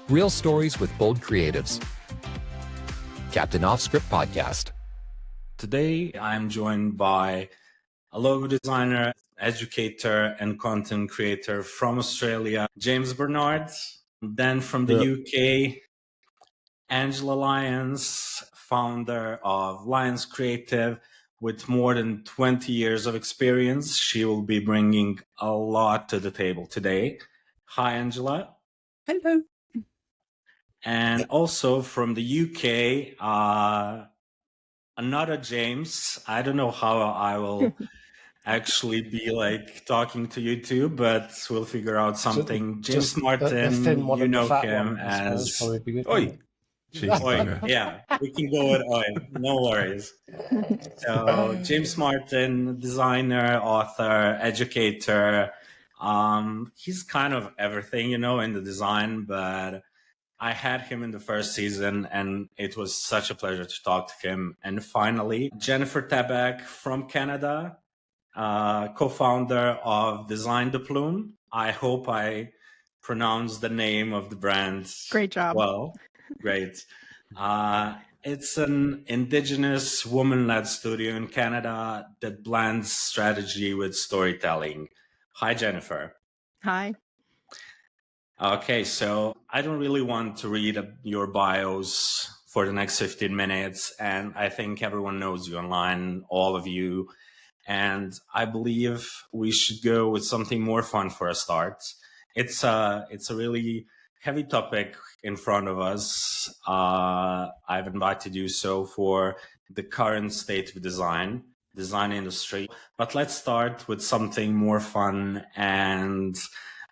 Real stories with bold creatives. Captain OffScript podcast. Today, I'm joined by a logo designer, educator, and content creator from Australia, James Barnard. Then from the UK, Angela Lyons, founder of Lyons Creative, with more than 20 years of experience. She will be bringing a lot to the table today. Hi, Angela. Hello. And also from the UK, another James. I don't know how I will actually be like talking to you two, but we'll figure out something. James Martin, you know him as... Oi. Oi. Yeah, we can go with Oi. No worries. So James Martin, designer, author, educator. He's kind of everything, in the design, but I had him in the first season and it was such a pleasure to talk to him. And finally, Jennifer Taback from Canada, co-founder of Design the Plume. I hope I pronounced the name of the brand. Great job. Well, great. It's an Indigenous woman-led studio in Canada that blends strategy with storytelling. Hi, Jennifer. Hi. Okay, so I don't really want to read your bios for the next 15 minutes, and I think everyone knows you online, all of you, and I believe we should go with something more fun for a start. It's a really heavy topic in front of us. I've invited you for the current state of design industry, but let's start with something more fun and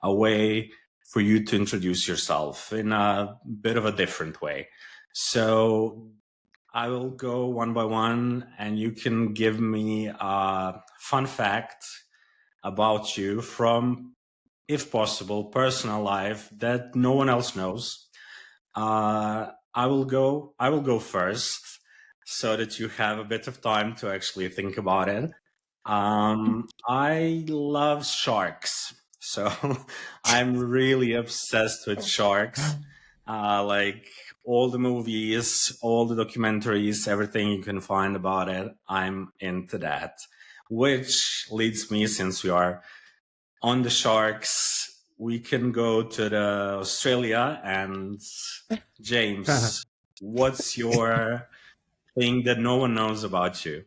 a way for you to introduce yourself in a bit of a different way. So I will go one by one and you can give me a fun fact about you from, if possible, personal life that no one else knows. I will go first so that you have a bit of time to actually think about it. I love sharks. So I'm really obsessed with sharks, like all the movies, all the documentaries, everything you can find about it. I'm into that, which leads me, since we are on the sharks, we can go to the Australia. And James, what's your thing that no one knows about you?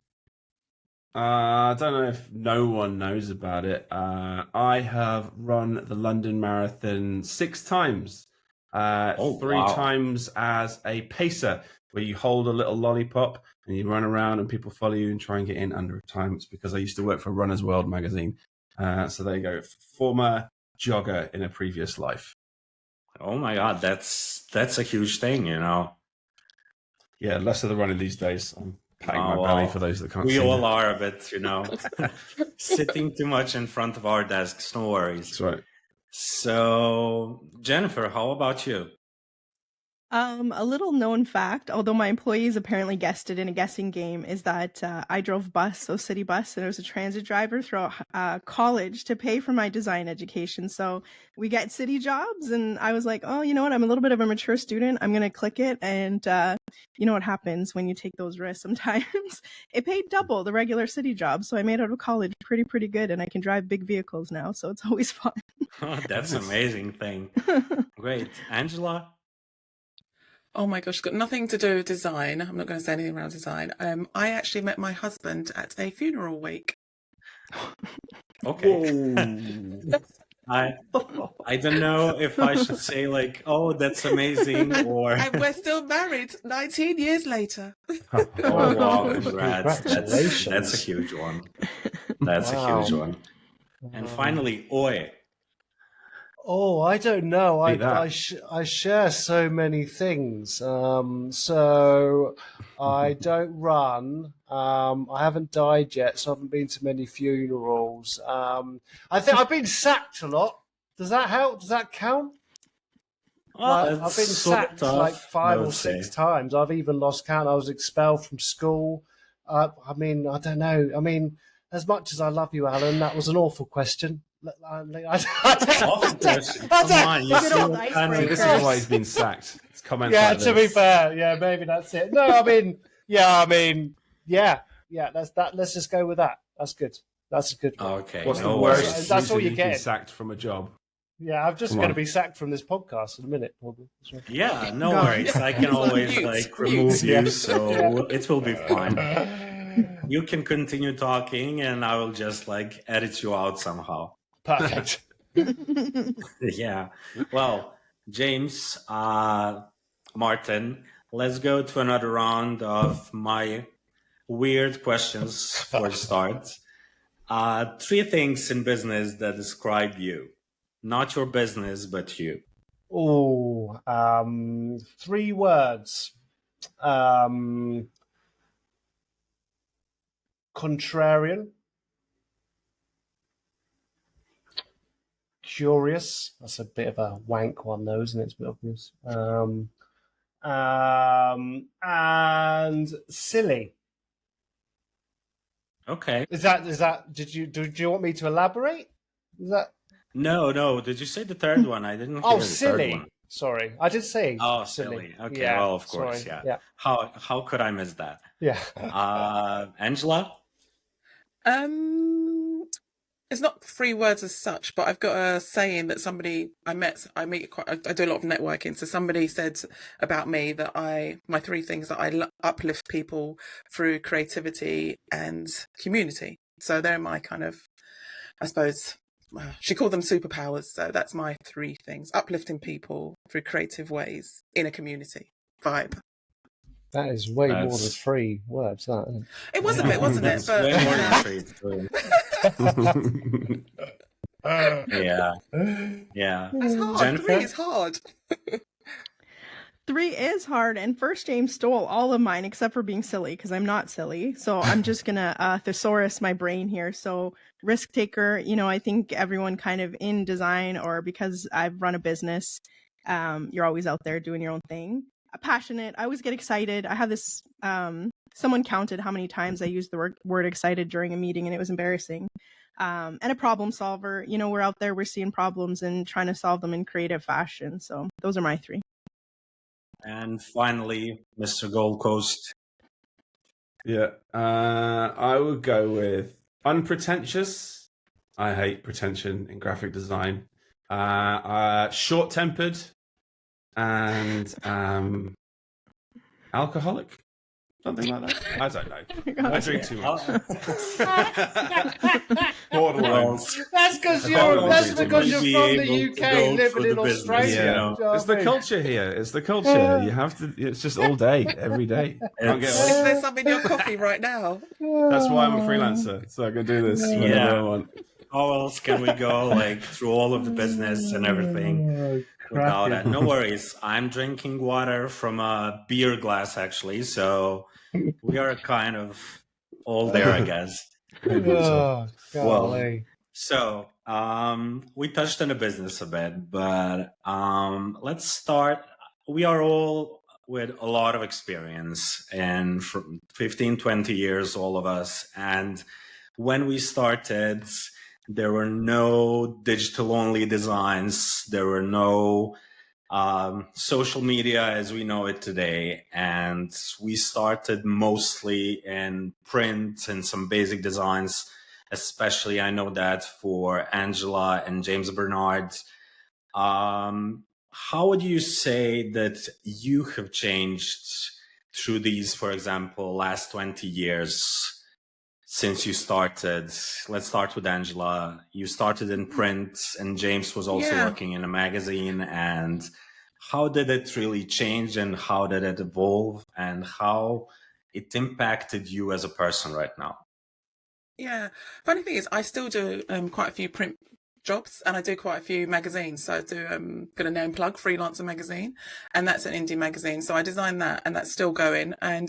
I don't know if no one knows about it. I have run the London Marathon 6 times. 3 times as a pacer, where you hold a little lollipop and you run around and people follow you and try and get in under a time. It's because I used to work for Runner's World magazine. So there you go. Former jogger in a previous life. Oh my God, that's a huge thing, Yeah, less of the running these days. I'm patting my belly for those that can't see. We all are a bit, sitting too much in front of our desks. No worries. That's right. So, Jennifer, how about you? A little known fact, although my employees apparently guessed it in a guessing game, is that I drove bus, so city bus, and I was a transit driver throughout college to pay for my design education. So we get city jobs, and I was like, oh, you know what? I'm a little bit of a mature student. I'm going to click it. And you know what happens when you take those risks sometimes? It paid double the regular city job. So I made out of college pretty good, and I can drive big vehicles now. So it's always fun. Oh, that's an amazing thing. Great. Angela? Oh my gosh, got nothing to do with design. I'm not going to say anything around design. I actually met my husband at a funeral wake. Okay. I don't know if I should say like, oh, that's amazing, or... And we're still married 19 years later. Oh, wow, congrats. That's a huge one. That's a huge one. And finally, Oi. Oh, I don't know. I share so many things. So I don't run. I haven't died yet, so I haven't been to many funerals. I think I've been sacked a lot. Does that help? Does that count? I've been sacked like 5 or 6 times. I've even lost count. I was expelled from school. I don't know. As much as I love you, Alan, that was an awful question. This is why he's been sacked. It's comments yeah, like to this. be fair, yeah, maybe that's it. No, I mean, yeah. That's that. Let's just go with that. That's good. That's a good one. Okay. What's the no worst worries. That's all reason you you've been get. sacked from a job? Yeah, I'm just Come going to on. be sacked from this podcast in a minute, probably. Yeah, no Go. worries. I can always remove you, Yeah. so it will be fine. You can continue talking, and I will just edit you out somehow. Perfect. Yeah. Well, James, Martin, let's go to another round of my weird questions for the start. 3 things in business that describe you. Not your business, but you. Oh, 3 words. Contrarian. Curious. That's a bit of a wank one, though, isn't it? It's a bit obvious. And silly. Okay. Is that? Do you want me to elaborate? Is that? No. Did you say the third one? I didn't hear Oh, the silly. third one. Sorry, I did say. Oh, silly. Okay. Yeah, Well, of course. sorry. Yeah. How could I miss that? Yeah. Angela? It's not 3 words as such, but I've got a saying that somebody I do a lot of networking. So somebody said about me that my 3 things that I uplift people through creativity and community. So they're my kind of, I suppose, she called them superpowers. So that's my 3 things: uplifting people through creative ways in a community vibe. That is way more than 3 words. That isn't it? It was a bit, wasn't it? It's But way more than 3. Yeah. That's hard. Jennifer? 3 is hard. 3 is hard, and first James stole all of mine except for being silly, because I'm not silly. So I'm just gonna thesaurus my brain here. So risk taker, I think everyone kind of in design, or because I've run a business, you're always out there doing your own thing. Passionate, I always get excited. I have this, someone counted how many times I used the word excited during a meeting, and it was embarrassing. And a problem solver, we're out there, we're seeing problems and trying to solve them in creative fashion. So those are my 3. And finally, Mr. Gold Coast. Yeah, I would go with unpretentious. I hate pretension in graphic design. Short-tempered and alcoholic, something like that. I don't know. I drink too much. Borderline. That's because you're from the UK, living in Australia. Yeah. It's the culture here. It's the culture. You have to. It's just all day, every day. Can't get away. Is there some in your coffee right now? That's why I'm a freelancer, so I can do this whenever I want. How else can we go through all of the business and everything without that? No worries. I'm drinking water from a beer glass, actually. So we are kind of all there, I guess. Golly. So we touched on the business a bit, but let's start. We are all with a lot of experience, and from 15, 20 years, all of us. And when we started, there were no digital-only designs. There were no social media as we know it today. And we started mostly in print and some basic designs, especially I know that for Angela and James Barnard. How would you say that you have changed through these, for example, last 20 years? Since you started, let's start with Angela. You started in print, and James was also working in a magazine. And how did it really change, and how did it evolve, and how it impacted you as a person right now? Yeah, funny thing is, I still do quite a few print jobs, and I do quite a few magazines. So I do gonna name plug Freelancer magazine, and that's an indie magazine. So I designed that, and that's still going. And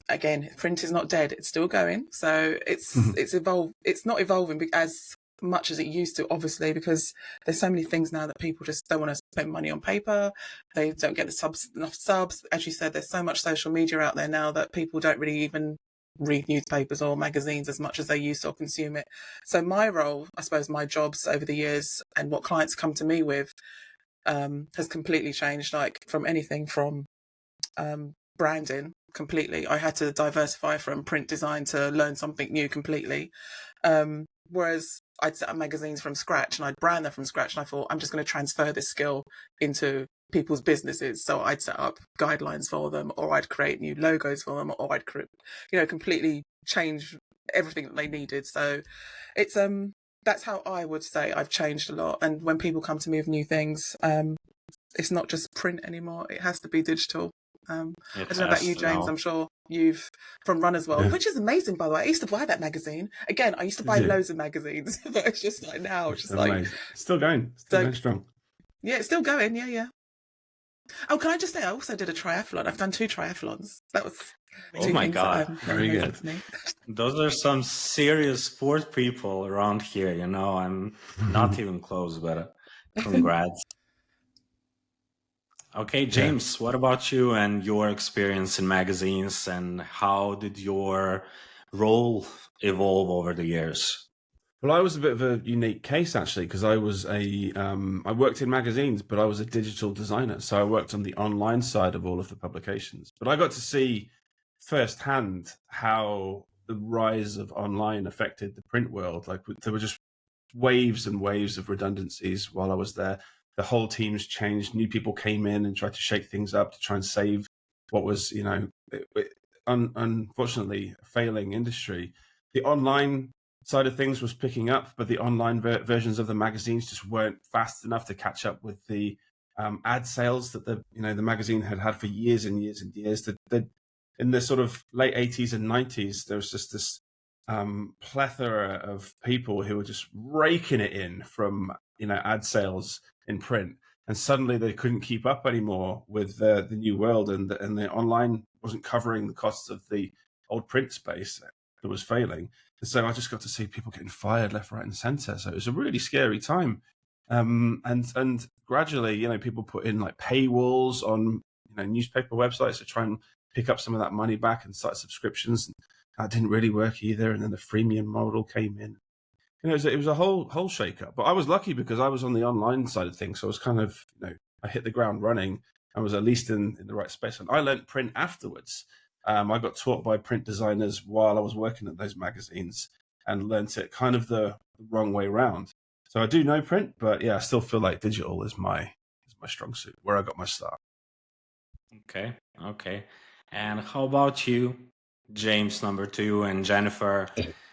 again, print is not dead; it's still going. So it's evolved. It's not evolving as much as it used to, obviously, because there's so many things now that people just don't want to spend money on paper. They don't get enough subs. As you said, there's so much social media out there now that people don't really even read newspapers or magazines as much as they used to or consume it. So my role, I suppose my jobs over the years and what clients come to me with has completely changed, like from anything from branding completely. I had to diversify from print design to learn something new completely. Whereas I'd set up magazines from scratch and I'd brand them from scratch, and I thought, I'm just going to transfer this skill into people's businesses. So I'd set up guidelines for them, or I'd create new logos for them, or I'd completely change everything that they needed. So it's that's how I would say I've changed a lot. And when people come to me with new things, it's not just print anymore. It has to be digital. I don't know about you, James. I'm sure you've from Runner's World, which is amazing, by the way. I used to buy that magazine. Again, I used to buy loads of magazines, but it's just like now, it's just like amazing. Still going strong. Yeah, it's still going. Yeah. Oh, can I just say, I also did a triathlon. I've done 2 triathlons. That was oh my god, very good. Those are some serious sport people around here. You know, I'm not even close, but congrats. Okay, James, what about you and your experience in magazines, and how did your role evolve over the years? Well, I was a bit of a unique case, actually, because I was I worked in magazines, but I was a digital designer. So I worked on the online side of all of the publications. But I got to see firsthand how the rise of online affected the print world. Like, there were just waves and waves of redundancies while I was there. The whole teams changed. New people came in and tried to shake things up to try and save what was, unfortunately, a failing industry. The online side of things was picking up, but the online versions of the magazines just weren't fast enough to catch up with the ad sales that the magazine had for years and years and years. In the sort of late 80s and 90s, there was just this plethora of people who were just raking it in from ad sales in print, and suddenly they couldn't keep up anymore with the new world, and the online wasn't covering the costs of the old print space that was failing. And so I just got to see people getting fired left, right, and center. So it was a really scary time. And gradually, people put in like paywalls on newspaper websites to try and pick up some of that money back and start subscriptions. And that didn't really work either. And then the freemium model came in. It was a whole shake-up. But I was lucky because I was on the online side of things. So I was kind of, I hit the ground running and was at least in the right space. And I learned print afterwards. I got taught by print designers while I was working at those magazines and learned it kind of the wrong way around. So I do know print, but yeah, I still feel like digital is my strong suit, where I got my start. Okay. And how about you, James, number 2, and Jennifer?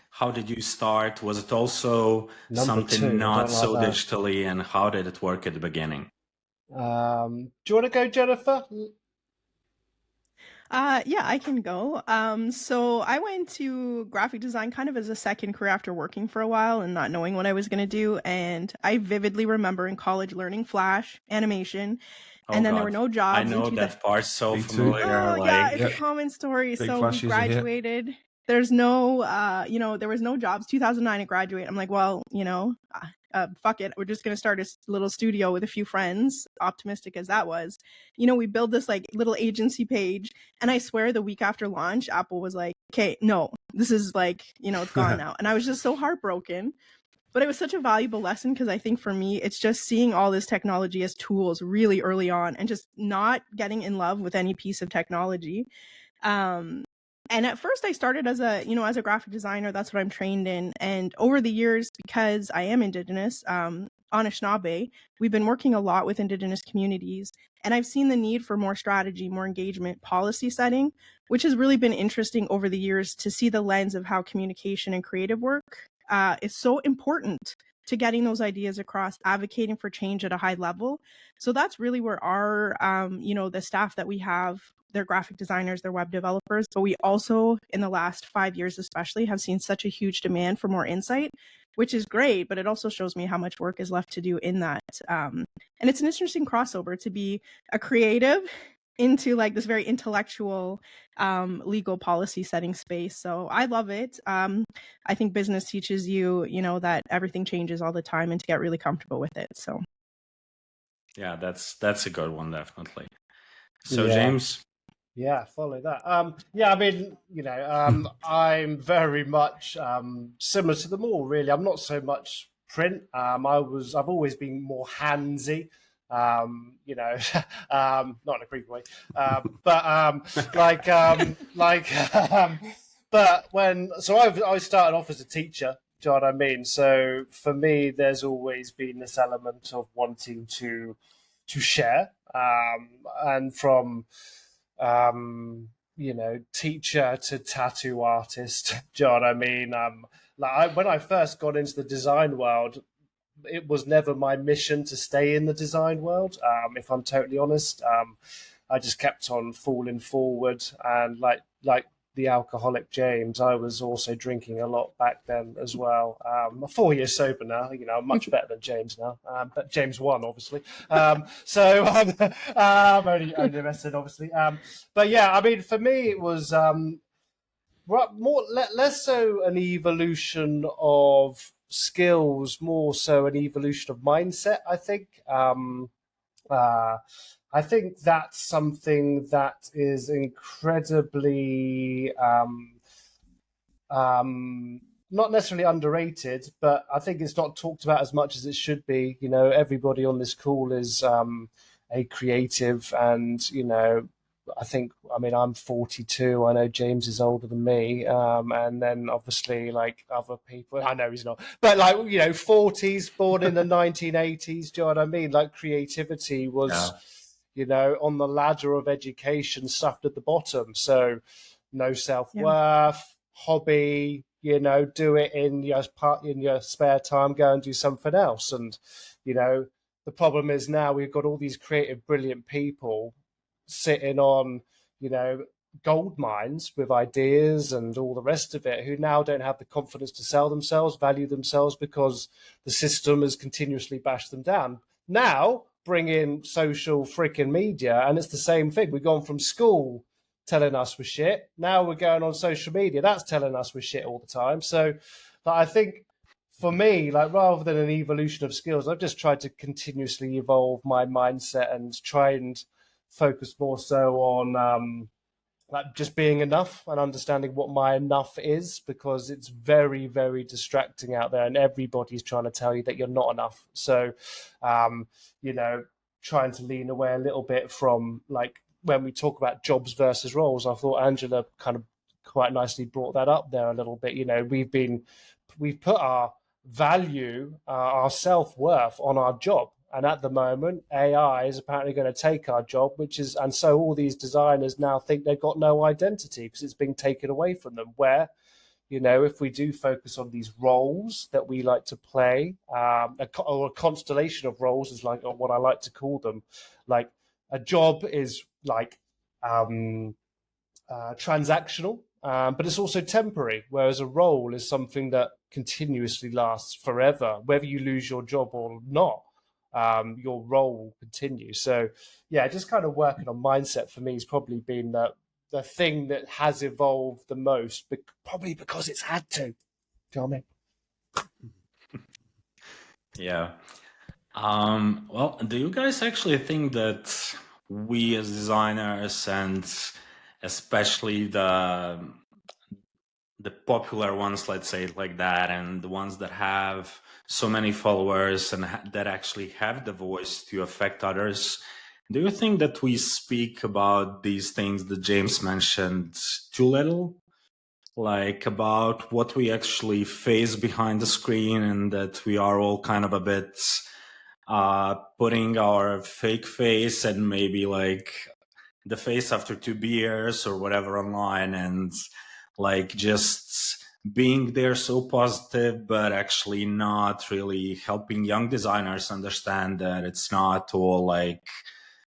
How did you start? Was it also something not so digitally, and how did it work at the beginning? Do you want to go, Jennifer? Yeah, I can go. So I went to graphic design kind of as a second career after working for a while and not knowing what I was going to do. And I vividly remember in college learning Flash animation. And then there were no jobs. I know that part so familiar. Oh, yeah, it's a common story. Big so we graduated. There's no, there was no jobs. 2009, I graduated. I'm like, well, fuck it. We're just going to start a little studio with a few friends, optimistic as that was. We build this like little agency page. And I swear the week after launch, Apple was like, okay, no, this is like, it's gone now. And I was just so heartbroken. But it was such a valuable lesson because I think for me, it's just seeing all this technology as tools really early on and just not getting in love with any piece of technology. And at first I started as a graphic designer. That's what I'm trained in. And over the years, because I am Indigenous, Anishinaabe, we've been working a lot with Indigenous communities. And I've seen the need for more strategy, more engagement, policy setting, which has really been interesting over the years to see the lens of how communication and creative work is so important to getting those ideas across, advocating for change at a high level. So that's really where our, the staff that we have, they're graphic designers, they're web developers, but we also, in the last 5 years especially, have seen such a huge demand for more insight, which is great, but it also shows me how much work is left to do in that. And it's an interesting crossover to be a creative into like this very intellectual legal policy setting space. So I love it. I think business teaches you, that everything changes all the time and to get really comfortable with it. So yeah, that's a good one, definitely. So yeah. James? Yeah, follow that. Yeah, I mean, I'm very much similar to them all, really. I'm not so much print. I've always been more handsy. Not in a creepy way, but I started off as a teacher. Do you know what I mean? So for me, there's always been this element of wanting to share, and from teacher to tattoo artist. Do you know what I mean? When I first got into the design world, it was never my mission to stay in the design world. If I'm totally honest, I just kept on falling forward, and like the alcoholic James, I was also drinking a lot back then as well. I'm 4 years sober now. I'm much better than James now, but James won, obviously. I'm only messing, obviously. But yeah, I mean, for me, it was less so an evolution of skills, more so an evolution of mindset, I think. I think that's something that is incredibly not necessarily underrated, but I think it's not talked about as much as it should be. Everybody on this call is a creative, and I mean, I'm 42. I know James is older than me, and then obviously like other people. I know he's not, but 40s, born in the 1980s. Do you know what I mean? Like creativity was, on the ladder of education, stuffed at the bottom. So no self-worth, hobby. Do it in your spare time. Go and do something else, and the problem is now we've got all these creative, brilliant people sitting on, gold mines with ideas and all the rest of it, who now don't have the confidence to sell themselves, value themselves, because the system has continuously bashed them down. Now bring in social freaking media, and it's the same thing. We've gone from school telling us we're shit. Now we're going on social media. That's telling us we're shit all the time. So I think for me, rather than an evolution of skills, I've just tried to continuously evolve my mindset and try and focus more so on just being enough and understanding what my enough is, because it's very, very distracting out there, and everybody's trying to tell you that you're not enough. So, trying to lean away a little bit from when we talk about jobs versus roles. I thought Angela kind of quite nicely brought that up there a little bit. We've put our value, our self-worth on our job. And at the moment, AI is apparently going to take our job, and so all these designers now think they've got no identity because it's being taken away from them. Where, if we do focus on these roles that we like to play, or a constellation of roles is like what I like to call them. Like a job is transactional, but it's also temporary, whereas a role is something that continuously lasts forever, whether you lose your job or not. Your role will continue. So yeah, just kind of working on mindset for me has probably been the thing that has evolved the most, but probably because it's had to. Do you know what I mean? Yeah. Well, do you guys actually think that we as designers, and especially the popular ones, let's say it like that, and the ones that have so many followers and that actually have the voice to affect others, do you think that we speak about these things that James mentioned too little? Like about what we actually face behind the screen, and that we are all kind of a bit putting our fake face and maybe like the face after 2 beers or whatever online, and just being there so positive, but actually not really helping young designers understand that it's not all like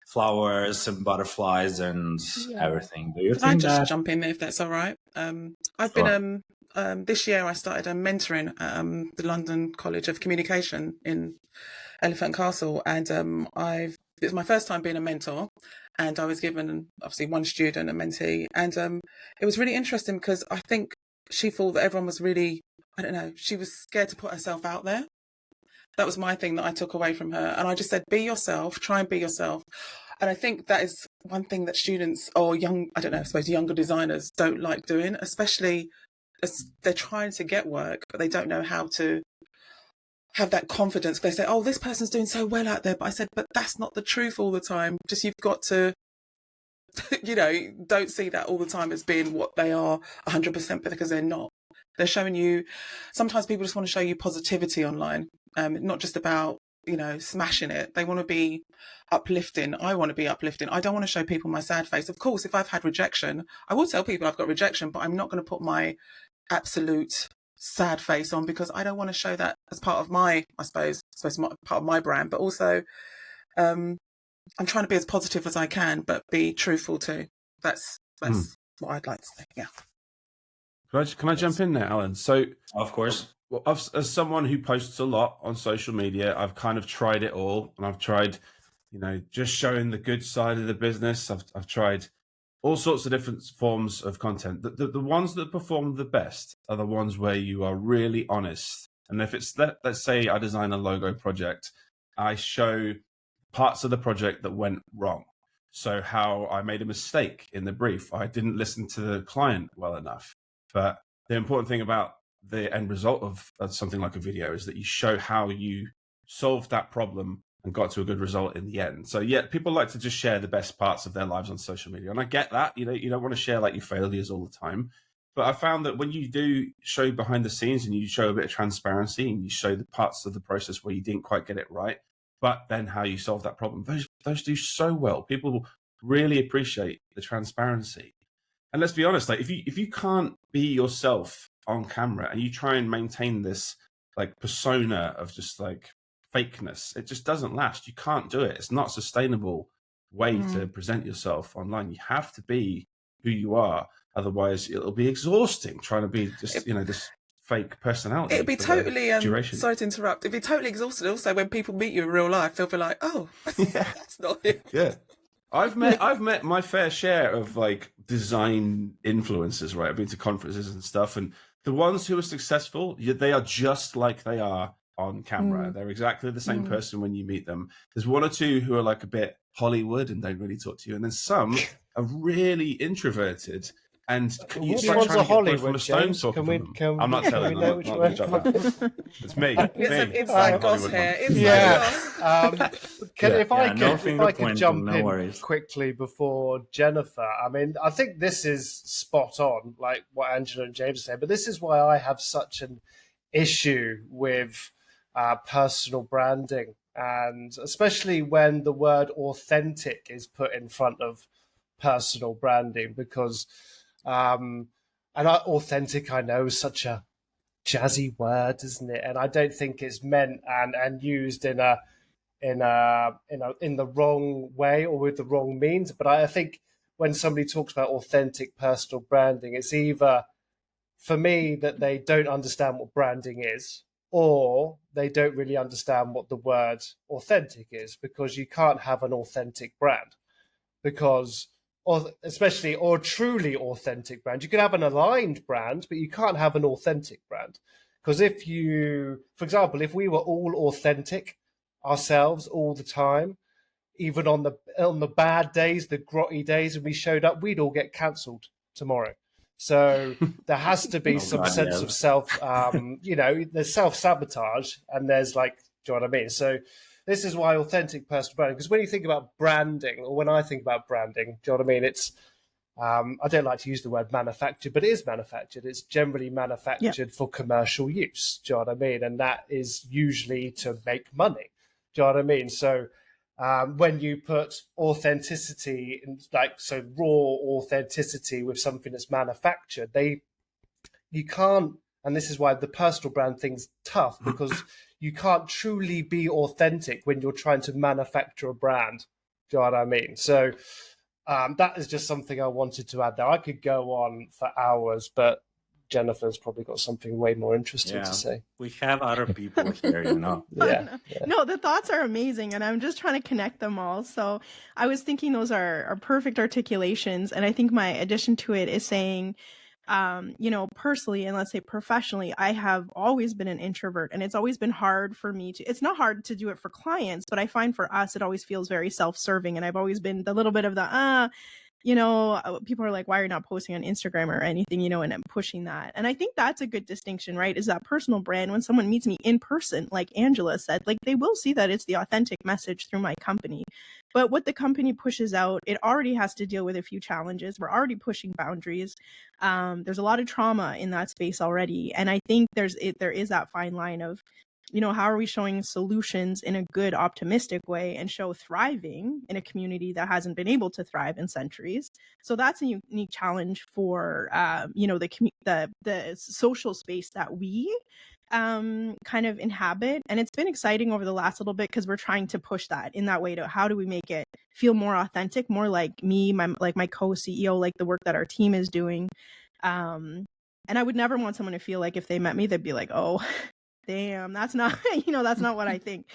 flowers and butterflies and everything. Do you think I just jump in there if that's all right? I've been this year I started mentoring at the London College of Communication in Elephant Castle, and it's my first time being a mentor, and I was given obviously one student, a mentee, and it was really interesting because I think she thought that everyone was really, I don't know, she was scared to put herself out there. That was my thing that I took away from her, and I just said, be yourself, try and be yourself. And I think that is one thing that students or I suppose younger designers don't like doing, especially as they're trying to get work, but they don't know how to have that confidence. They say, oh, this person's doing so well out there. But I said, but that's not the truth all the time. Just you've got to, don't see that all the time as being what they are 100%, because they're not. They're showing you, sometimes people just want to show you positivity online, not just about, smashing it. They want to be uplifting. I want to be uplifting. I don't want to show people my sad face. Of course, if I've had rejection, I will tell people I've got rejection, but I'm not going to put my absolute sad face on, because I don't want to show that as part of my, part of my brand. But also, I'm trying to be as positive as I can, but be truthful too. That's what I'd like to say. Yeah. Can I jump in there, Alan? So, of course. Well, as someone who posts a lot on social media, I've kind of tried it all, and I've tried, just showing the good side of the business. I've tried all sorts of different forms of content. The ones that perform the best are the ones where you are really honest. And if it's, let's say I design a logo project, I show parts of the project that went wrong. So how I made a mistake in the brief. I didn't listen to the client well enough. But the important thing about the end result of something like a video is that you show how you solved that problem and got to a good result in the end. So yeah, people like to just share the best parts of their lives on social media. And I get that, you don't want to share like your failures all the time. But I found that when you do show behind the scenes and you show a bit of transparency and you show the parts of the process where you didn't quite get it right, but then how you solve that problem, those do so well. People really appreciate the transparency. And let's be honest, like if you can't be yourself on camera and you try and maintain this like persona of just like fakeness, it just doesn't last. You can't do it. It's not a sustainable way to present yourself online. You have to be who you are. Otherwise it'll be exhausting trying to be just, this fake personality. It'd be totally, sorry to interrupt. It'd be totally exhausting also when people meet you in real life. They'll be like, oh, that's not him. Yeah. I've met my fair share of like design influencers, right? I've been to conferences and stuff, and the ones who are successful, they are just like they are on camera. They're exactly the same person when you meet them. There's one or two who are like a bit Hollywood and don't really talk to you, and then some are really introverted. And which one's a Hollywood, James? I'm not telling them. It's me. Some inside goss here. If I could jump in quickly before Jennifer. I mean, I think this is spot on, like what Angela and James said. But this is why I have such an issue with personal branding, and especially when the word authentic is put in front of personal branding, because authentic, I know, is such a jazzy word, isn't it? And I don't think it's meant and used in the wrong way or with the wrong means. But I think when somebody talks about authentic personal branding, it's either for me that they don't understand what branding is, or they don't really understand what the word authentic is, because you can't have an authentic brand, or truly authentic brand. You can have an aligned brand, but you can't have an authentic brand. Because for example, if we were all authentic ourselves all the time, even on the bad days, the grotty days, and we showed up, we'd all get cancelled tomorrow. So there has to be some sense of self, there's self-sabotage, and there's like, do you know what I mean? So this is why authentic personal branding, because when you think about branding, or when I think about branding, do you know what I mean? It's, I don't like to use the word manufactured, but it is manufactured. It's generally manufactured for commercial use. Do you know what I mean? And that is usually to make money. Do you know what I mean? So when you put authenticity, raw authenticity with something that's manufactured, you can't, and this is why the personal brand thing's tough, because you can't truly be authentic when you're trying to manufacture a brand. Do you know what I mean? So that is just something I wanted to add there. I could go on for hours, but Jennifer's probably got something way more interesting to say. We have other people here, Yeah. No, the thoughts are amazing, and I'm just trying to connect them all. So I was thinking those are perfect articulations, and I think my addition to it is saying, personally, and let's say professionally, I have always been an introvert, and it's always been hard for me it's not hard to do it for clients, but I find for us, it always feels very self-serving. And I've always been the little bit of the, people are like, why are you not posting on Instagram or anything, and I'm pushing that. And I think that's a good distinction, right? Is that personal brand. When someone meets me in person, like Angela said, like they will see that it's the authentic message through my company. But what the company pushes out, it already has to deal with a few challenges. We're already pushing boundaries. There's a lot of trauma in that space already. And I think there is that fine line of, how are we showing solutions in a good, optimistic way and show thriving in a community that hasn't been able to thrive in centuries? So that's a unique challenge for, the social space that we kind of inhabit. And it's been exciting over the last little bit because we're trying to push that in that way to how do we make it feel more authentic, more like me, my co-CEO, like the work that our team is doing. And I would never want someone to feel like if they met me, they'd be like, oh, damn, that's not, that's not what I think.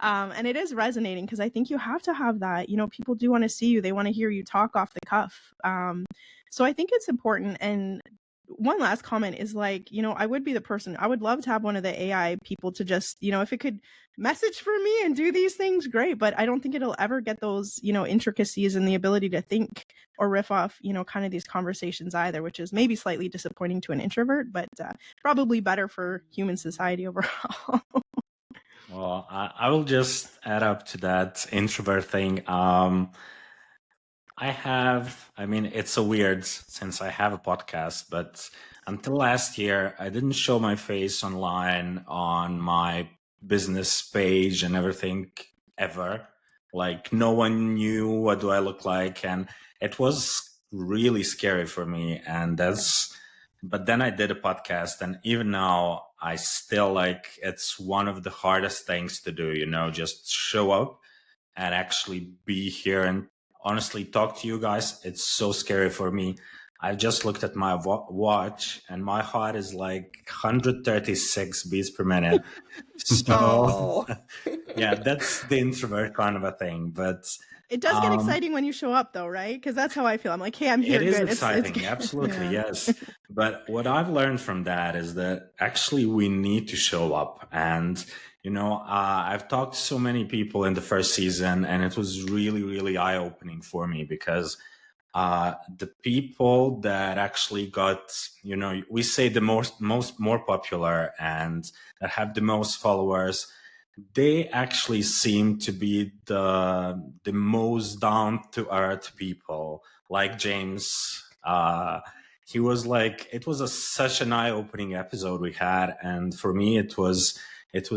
And it is resonating because I think you have to have that, people do want to see you. They want to hear you talk off the cuff. So I think it's important. And one last comment is like, I would be the person, I would love to have one of the AI people to just, if it could message for me and do these things, great. But I don't think it'll ever get those, intricacies and the ability to think or riff off, kind of these conversations either, which is maybe slightly disappointing to an introvert, but probably better for human society overall. Well, I will just add up to that introvert thing. It's so weird since I have a podcast, but until last year, I didn't show my face online on my business page and everything ever. Like no one knew what do I look like. And it was really scary for me. But then I did a podcast, and even now I still it's one of the hardest things to do, just show up and actually be here and honestly talk to you guys. It's so scary for me. I just looked at my watch and my heart is like 136 beats per minute. So yeah, that's the introvert kind of a thing. But it does get exciting when you show up though, right? Because that's how I feel. I'm like, hey, I'm here. It is good. exciting. It's absolutely, yeah. Yes. But what I've learned from that is that actually we need to show up. And I've talked to so many people in the first season, and it was really, really eye-opening for me because the people that actually got, we say the more popular and that have the most followers, they actually seem to be the most down-to-earth people, like James. He was like, it was such an eye-opening episode we had, and for me it was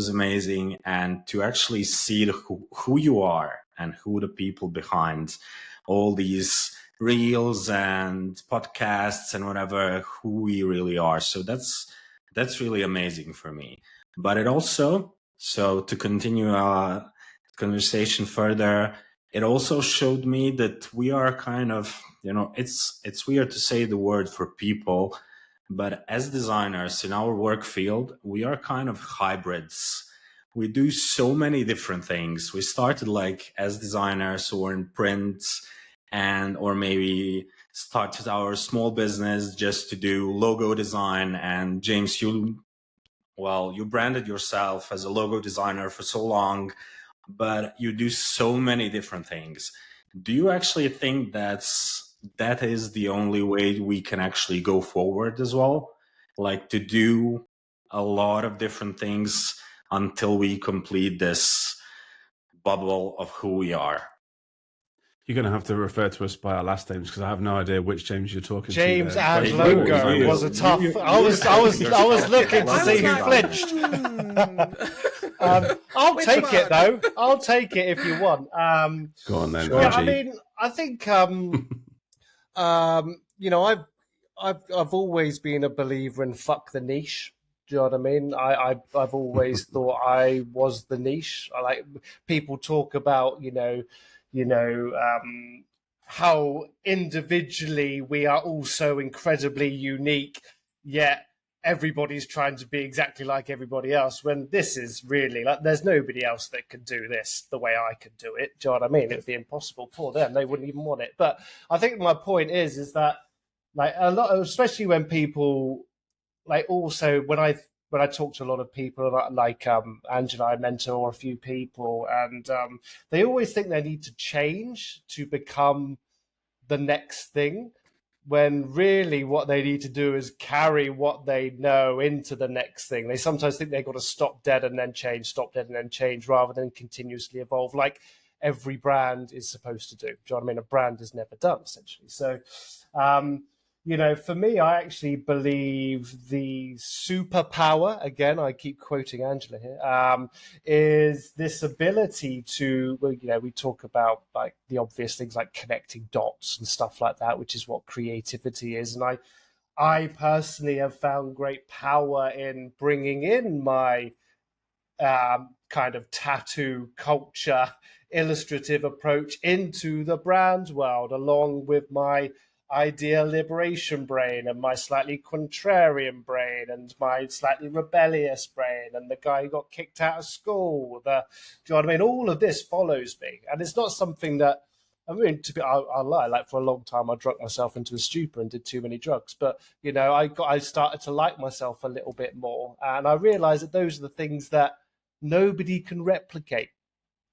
amazing. And to actually see who you are and who the people behind all these reels and podcasts and whatever, who we really are. So that's really amazing for me. But it also, so to continue our conversation further, it also showed me that we are kind of, it's weird to say the word for people, but as designers in our work field, we are kind of hybrids. We do so many different things. We started as designers or in print or maybe started our small business just to do logo design. And James, you branded yourself as a logo designer for so long, but you do so many different things. Do you actually think that is the only way we can actually go forward as well? Like to do a lot of different things until we complete this bubble of who we are? You're going to have to refer to us by our last names because I have no idea which James you're talking James to. James and Logo was a tough. I was looking to see who flinched. I'll take it though. I'll take it if you want. Go on then. Yeah, I mean, I think I've always been a believer in fuck the niche. Do you know what I mean? I've always thought I was the niche. I like people talk about how individually we are all so incredibly unique, yet everybody's trying to be exactly like everybody else, when this is really there's nobody else that could do this the way I could do it. Do you know what I mean? It would be impossible for them. They wouldn't even want it. But I think my point is that, like a lot, especially when people like also when I talk to a lot of people like Angela, I mentor a few people, and they always think they need to change to become the next thing, when really what they need to do is carry what they know into the next thing. They sometimes think they've got to stop dead and then change, stop dead and then change, rather than continuously evolve, like every brand is supposed to do. Do you know what I mean? A brand is never done, essentially. So, for me, I actually believe the superpower, again, I keep quoting Angela here, is this ability to, we talk about like the obvious things like connecting dots and stuff like that, which is what creativity is. And I personally have found great power in bringing in my kind of tattoo culture illustrative approach into the brand world, along with my idea liberation brain and my slightly contrarian brain and my slightly rebellious brain and the guy who got kicked out of school. Do you know what I mean? All of this follows me, and it's not something that, I mean, I'll lie. Like for a long time, I drunk myself into a stupor and did too many drugs. But I started to like myself a little bit more, and I realized that those are the things that nobody can replicate.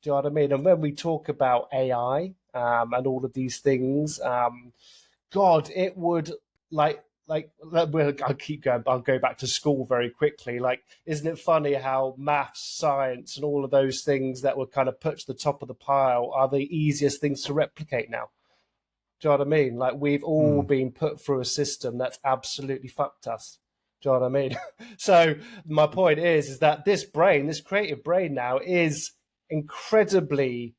Do you know what I mean? And when we talk about AI and all of these things, God, it would I'll keep going. I'll go back to school very quickly. Like, isn't it funny how maths, science, and all of those things that were kind of put to the top of the pile are the easiest things to replicate now? Do you know what I mean? Like, we've all been put through a system that's absolutely fucked us. Do you know what I mean? So my point is that this brain, this creative brain now, is incredibly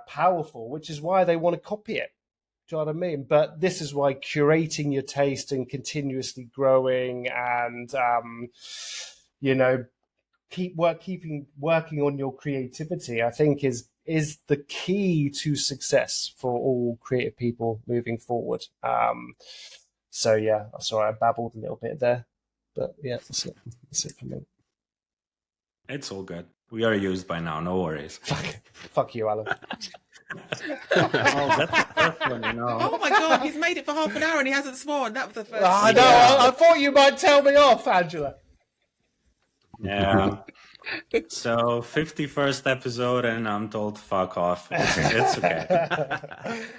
powerful, which is why they want to copy it. Do you know what I mean? But this is why curating your taste and continuously growing and, keeping working on your creativity, I think is the key to success for all creative people moving forward. So yeah, sorry, I babbled a little bit there, but yeah, that's it. That's it for me. It's all good. We are used by now. No worries. Fuck you, Alan. That's funny, no. Oh my God, he's made it for half an hour and he hasn't sworn. That was the first. I know. I thought you might tell me off, Angela. Yeah. So 51st episode and I'm told fuck off. It's okay.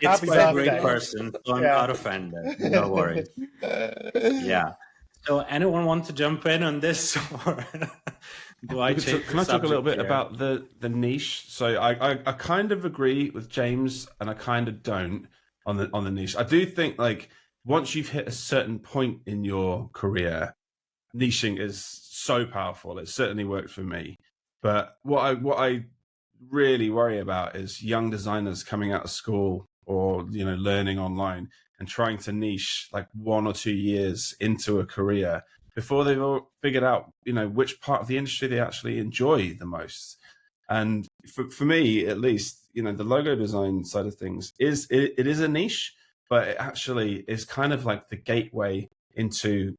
It's by a great person, so I'm not offended. No worries. Yeah. So anyone want to jump in on this, or do I change? Can I talk a little bit about the niche? So I kind of agree with James, and I kind of don't on the niche. I do think, like, once you've hit a certain point in your career, niching is so powerful. It certainly worked for me. But what I really worry about is young designers coming out of school or learning online and trying to niche like 1 or 2 years into a career before they've all figured out which part of the industry they actually enjoy the most. And for me, at least, the logo design side of things is a niche, but it actually is kind of like the gateway into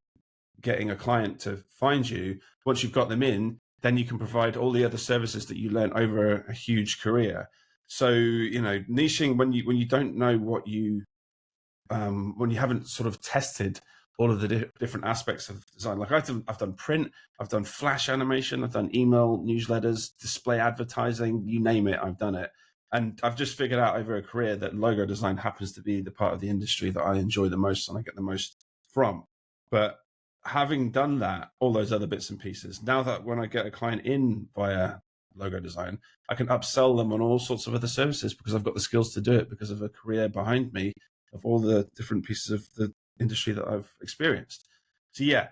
getting a client to find you. Once you've got them in, then you can provide all the other services that you learn over a huge career. So, niching when you don't know what when you haven't sort of tested all of the different aspects of design. Like I've done print, I've done flash animation, I've done email newsletters, display advertising, you name it, I've done it. And I've just figured out over a career that logo design happens to be the part of the industry that I enjoy the most and I get the most from. But having done that, all those other bits and pieces, now that when I get a client in via logo design, I can upsell them on all sorts of other services because I've got the skills to do it because of a career behind me of all the different pieces of the industry that I've experienced. So yeah,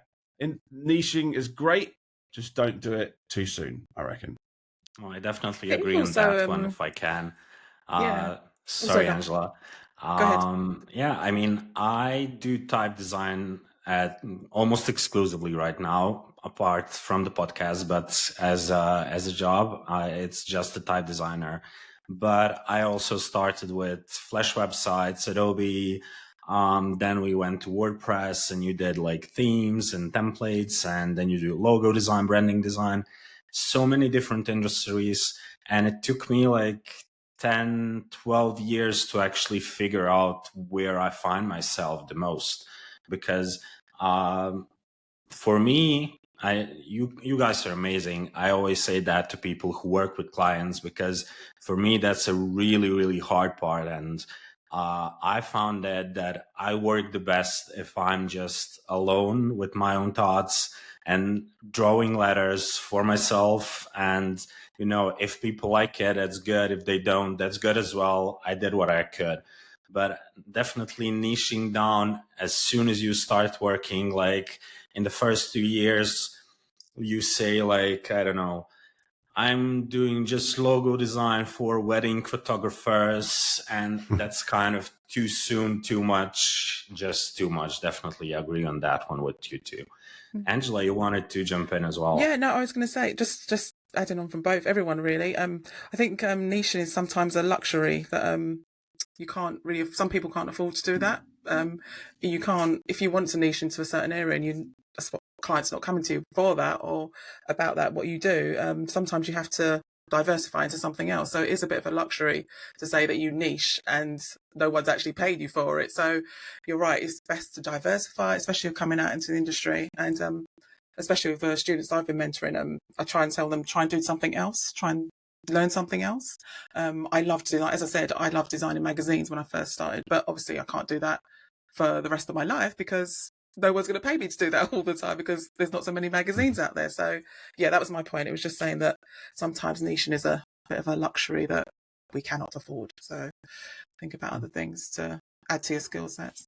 niching is great. Just don't do it too soon, I reckon. Well, I definitely agree on that one if I can. Sorry, Angela. Go ahead. Yeah, I mean, I do type design almost exclusively right now, apart from the podcast, but as a job, it's just a type designer. But I also started with Flash websites, Adobe. Then we went to WordPress, and you did like themes and templates, and then you do logo design, branding design, so many different industries. And it took me like 10, 12 years to actually figure out where I find myself the most. Because for me, you guys are amazing. I always say that to people who work with clients, because for me, that's a really, really hard part. And I found that I work the best if I'm just alone with my own thoughts and drawing letters for myself. And, you know, if people like it, that's good. If they don't, that's good as well. I did what I could. But definitely niching down as soon as you start working, like in the first 2 years, you say like, I don't know, I'm doing just logo design for wedding photographers, and that's kind of too soon, too much, just too much. Definitely agree on that one with you too. Angela, you wanted to jump in as well. Yeah, no, I was going to say, just adding on from everyone really. I think niching is sometimes a luxury that you can't really, some people can't afford to do that. You can't, if you want to niche into a certain area and that's what clients not coming to you for that or about that, what you do, sometimes you have to diversify into something else. So it is a bit of a luxury to say that you niche and no one's actually paid you for it. So you're right, it's best to diversify, especially if you're coming out into the industry. And especially with the students I've been mentoring, I try and tell them, try and do something else, try and learn something else. I love to, as I said, I love designing magazines when I first started, but obviously I can't do that for the rest of my life because no one's going to pay me to do that all the time because there's not so many magazines out there. So yeah, that was my point. It was just saying that sometimes niching is a bit of a luxury that we cannot afford. So think about other things to add to your skill sets.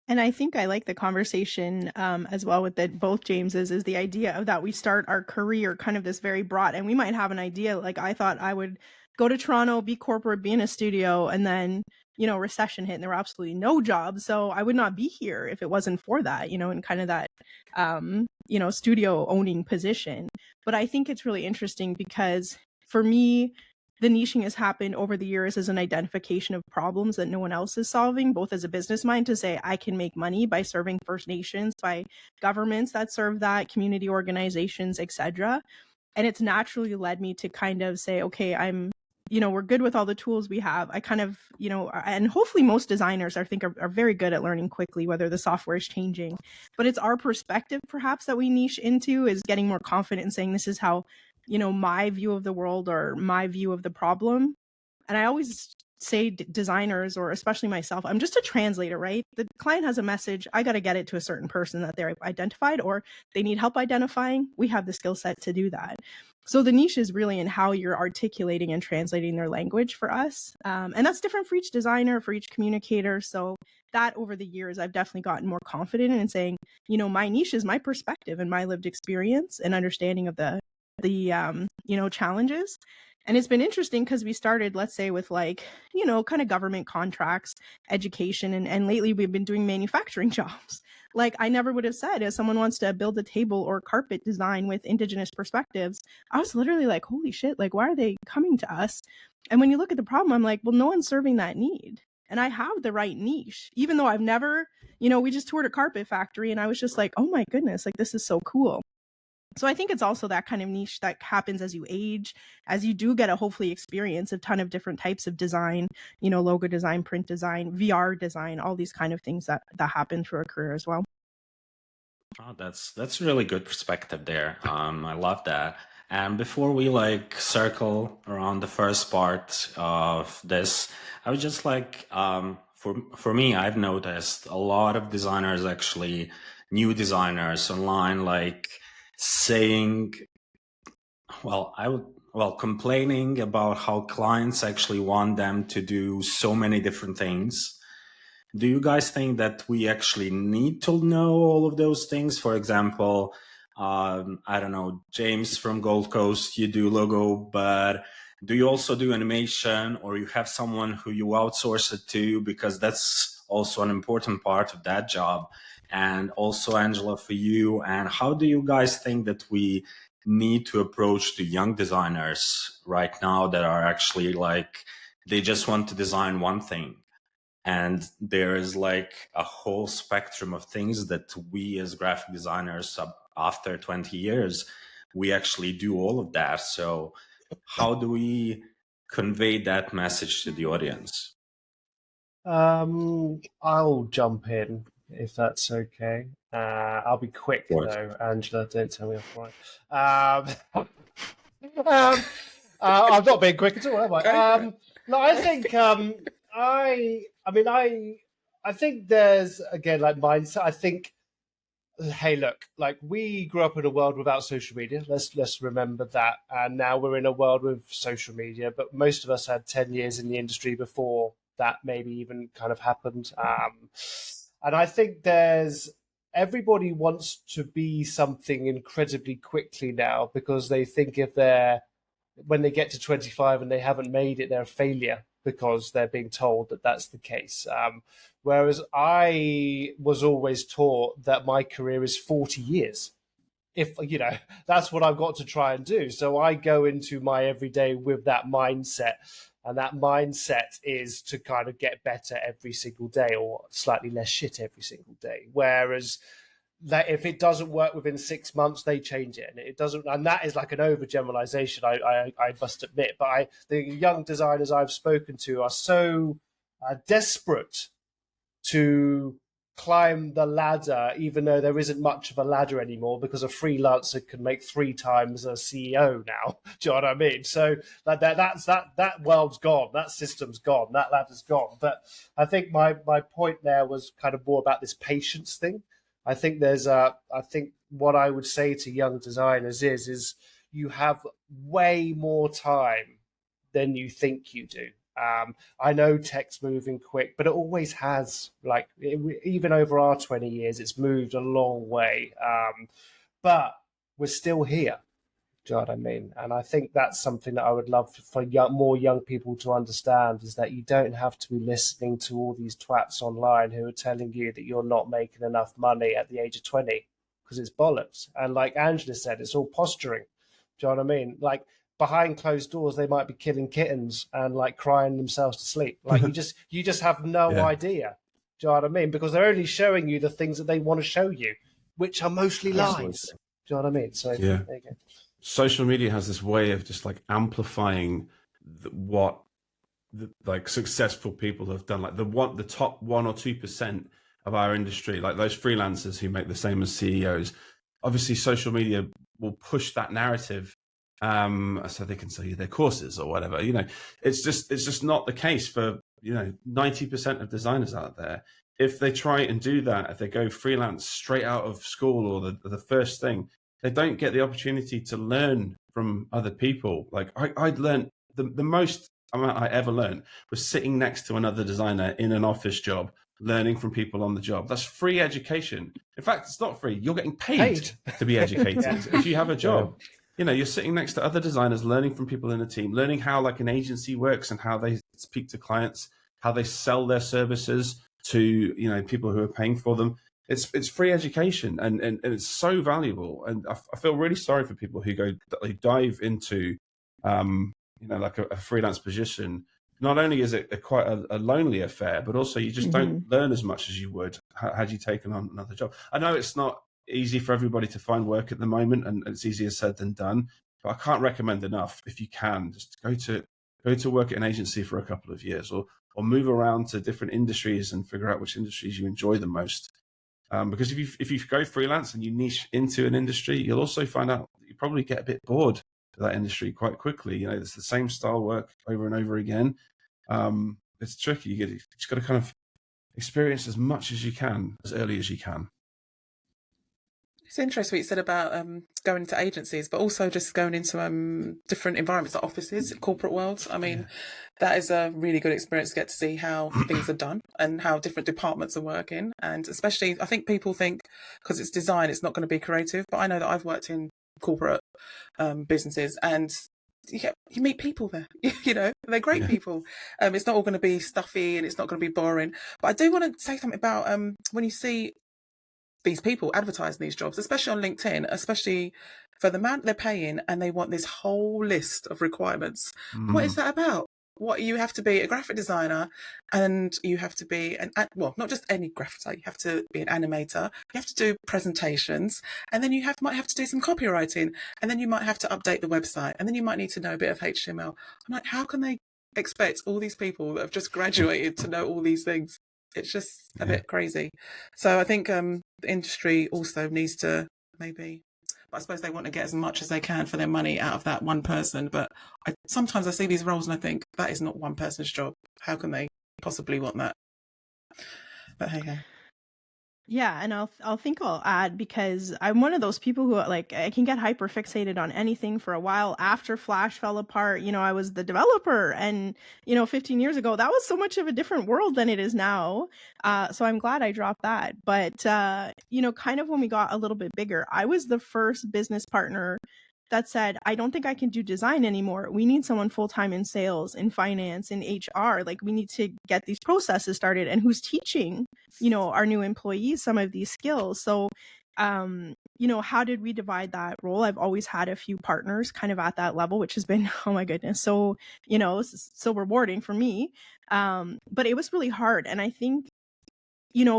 And I think I like the conversation as well with both Jameses, is the idea of that we start our career kind of this very broad, and we might have an idea, like I thought I would go to Toronto, be corporate, be in a studio, and then, you know, recession hit and there were absolutely no jobs. So I would not be here if it wasn't for that, you know, and kind of that, you know, studio owning position. But I think it's really interesting because for me, the niching has happened over the years as an identification of problems that no one else is solving, both as a business mind to say, I can make money by serving First Nations, by governments that serve that, community organizations, etc. And it's naturally led me to kind of say, okay, you know, we're good with all the tools we have. I kind of, you know, and hopefully most designers I think are very good at learning quickly, whether the software is changing, but it's our perspective perhaps that we niche into, is getting more confident in saying, this is how, you know, my view of the world or my view of the problem. And I always say designers, or especially myself, I'm just a translator, right? The client has a message, I got to get it to a certain person that they're identified or they need help identifying. We have the skill set to do that. So the niche is really in how you're articulating and translating their language for us. And that's different for each designer, for each communicator. So that over the years, I've definitely gotten more confident in saying, you know, my niche is my perspective and my lived experience and understanding of the you know, challenges. And it's been interesting because we started, let's say, with like, you know, kind of government contracts, education, and lately we've been doing manufacturing jobs. Like I never would have said, if someone wants to build a table or carpet design with Indigenous perspectives, I was literally like, holy shit, like, why are they coming to us? And when you look at the problem, I'm like, well, no one's serving that need. And I have the right niche, even though I've never, you know, we just toured a carpet factory and I was just like, oh my goodness, like this is so cool. So I think it's also that kind of niche that happens as you age, as you do get a hopefully experience a ton of different types of design, you know, logo design, print design, VR design, all these kind of things that happen through a career as well. Oh, that's really good perspective there. I love that. And before we like circle around the first part of this, I would just like, for me, I've noticed a lot of designers, actually new designers online, like saying, complaining about how clients actually want them to do so many different things. Do you guys think that we actually need to know all of those things? For example, I don't know, James from Gold Coast, you do logo, but do you also do animation, or you have someone who you outsource it to? Because that's also an important part of that job. And also, Angela, for you, and how do you guys think that we need to approach the young designers right now that are actually like, they just want to design one thing? And there is like a whole spectrum of things that we as graphic designers, after 20 years, we actually do all of that. So how do we convey that message to the audience? I'll jump in if that's okay. I'll be quick though, Angela. Don't tell me off right. I'm not being quick at all, am I? No, I think I think there's again like mindset. I think, hey, look, like we grew up in a world without social media. Let's remember that, and now we're in a world with social media. But most of us had 10 years in the industry before that maybe even kind of happened. And I think everybody wants to be something incredibly quickly now because they think when they get to 25 and they haven't made it, they're a failure because they're being told that that's the case. Whereas I was always taught that my career is 40 years. If, that's what I've got to try and do. So I go into my everyday with that mindset. And that mindset is to kind of get better every single day or slightly less shit every single day. Whereas that if it doesn't work within 6 months, they change it, and it doesn't. And that is like an overgeneralization, I must admit. But the young designers I've spoken to are so desperate to climb the ladder, even though there isn't much of a ladder anymore, because a freelancer can make 3 times a CEO now. Do you know what I mean? So that world's gone, that system's gone, that ladder's gone. But I think my point there was kind of more about this patience thing. I think what I would say to young designers is you have way more time than you think you do. I know tech's moving quick, but it always has. Like even over our 20 years, it's moved a long way. But we're still here. Do you know what I mean? And I think that's something that I would love for more young people to understand, is that you don't have to be listening to all these twats online who are telling you that you're not making enough money at the age of 20, because it's bollocks. And like Angela said, it's all posturing. Do you know what I mean? Like behind closed doors, they might be killing kittens and like crying themselves to sleep. Like you just have no idea. Do you know what I mean? Because they're only showing you the things that they want to show you, which are mostly lies. Do you know what I mean? So there you go. Social media has this way of just like amplifying what like successful people have done, like the top 1 or 2% of our industry, like those freelancers who make the same as CEOs. Obviously, social media will push that narrative, so they can sell you their courses or whatever. It's just not the case for 90% of designers out there. If they try and do that, if they go freelance straight out of school or the first thing, they don't get the opportunity to learn from other people. Like I'd learned the most amount I ever learned was sitting next to another designer in an office job, learning from people on the job. That's free education. In fact, it's not free. You're getting paid to be educated. If you have a job, you're sitting next to other designers, learning from people in a team, learning how like an agency works and how they speak to clients, how they sell their services to, people who are paying for them. It's free education and it's so valuable. And I feel really sorry for people who dive into, like a freelance position. Not only is it quite a lonely affair, but also you just don't learn as much as you would had you taken on another job. I know it's not easy for everybody to find work at the moment, and it's easier said than done. But I can't recommend enough, if you can, just go to work at an agency for a couple of years, or move around to different industries and figure out which industries you enjoy the most. Because if you go freelance and you niche into an industry, you'll also find out that you probably get a bit bored of that industry quite quickly. It's the same style work over and over again. It's tricky. You just got to kind of experience as much as you can, as early as you can. It's interesting what you said about going into agencies, but also just going into different environments, like offices, corporate worlds. I mean, that is a really good experience to get to see how things are done and how different departments are working. And especially, I think people think because it's design, it's not going to be creative. But I know that I've worked in corporate businesses, and you meet people there. They're great people. It's not all going to be stuffy and it's not going to be boring. But I do want to say something about when you see these people advertising these jobs, especially on LinkedIn, especially for the amount they're paying, and they want this whole list of requirements. What is that about? what you have to be a graphic designer, and you have to be well, not just any graphic designer, you have to be an animator, you have to do presentations, and then you might have to do some copywriting, and then you might have to update the website, and then you might need to know a bit of HTML. I'm like, how can they expect all these people that have just graduated to know all these things? It's just a bit crazy. So I think the industry also needs to maybe, but I suppose they want to get as much as they can for their money out of that one person. But sometimes I see these roles and I think that is not one person's job. How can they possibly want that? But hey. Yeah, and I'll add, because I'm one of those people who, like, I can get hyper fixated on anything for a while. After Flash fell apart, I was the developer, and 15 years ago that was so much of a different world than it is now. So I'm glad I dropped that. But kind of when we got a little bit bigger, I was the first business partner that said, I don't think I can do design anymore. We need someone full-time in sales, in finance, in HR. Like, we need to get these processes started, and who's teaching, our new employees some of these skills. So, how did we divide that role? I've always had a few partners kind of at that level, which has been, oh my goodness, so, so rewarding for me. But it was really hard. And I think,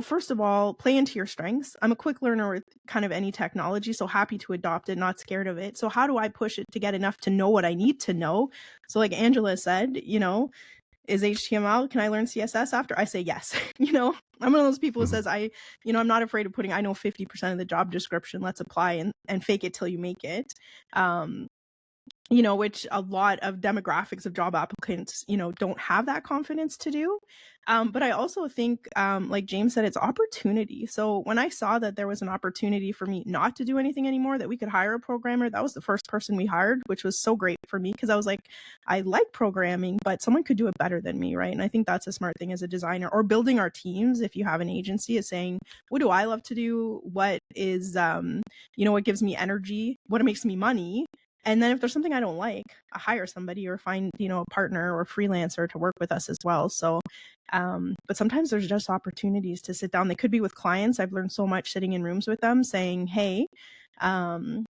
first of all, play into your strengths. I'm a quick learner with kind of any technology, so happy to adopt it, not scared of it. So how do I push it to get enough to know what I need to know? So like Angela said, is HTML, can I learn CSS after? I say yes. I'm one of those people who says, I'm not afraid of I know 50% of the job description, let's apply and fake it till you make it. Which a lot of demographics of job applicants, don't have that confidence to do. But I also think, like James said, it's opportunity. So when I saw that there was an opportunity for me not to do anything anymore, that we could hire a programmer, that was the first person we hired, which was so great for me, because I was like, I like programming, but someone could do it better than me, right? And I think that's a smart thing as a designer, or building our teams. If you have an agency, is saying, what do I love to do? What is, what gives me energy? What makes me money? And then if there's something I don't like, I hire somebody or find, a partner or freelancer to work with us as well. So, but sometimes there's just opportunities to sit down. They could be with clients. I've learned so much sitting in rooms with them saying, hey, and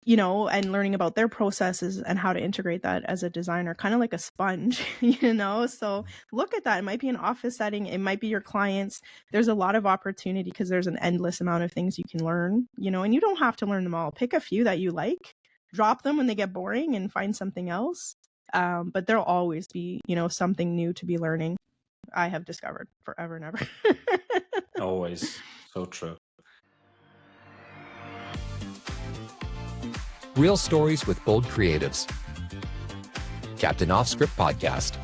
learning about their processes and how to integrate that as a designer, kind of like a sponge, So look at that. It might be an office setting. It might be your clients. There's a lot of opportunity because there's an endless amount of things you can learn, and you don't have to learn them all. Pick a few that you like. Drop them when they get boring and find something else. But there'll always be, something new to be learning. I have discovered forever and ever. Always. So true. Real stories with bold creatives. Captain OffScript Podcast.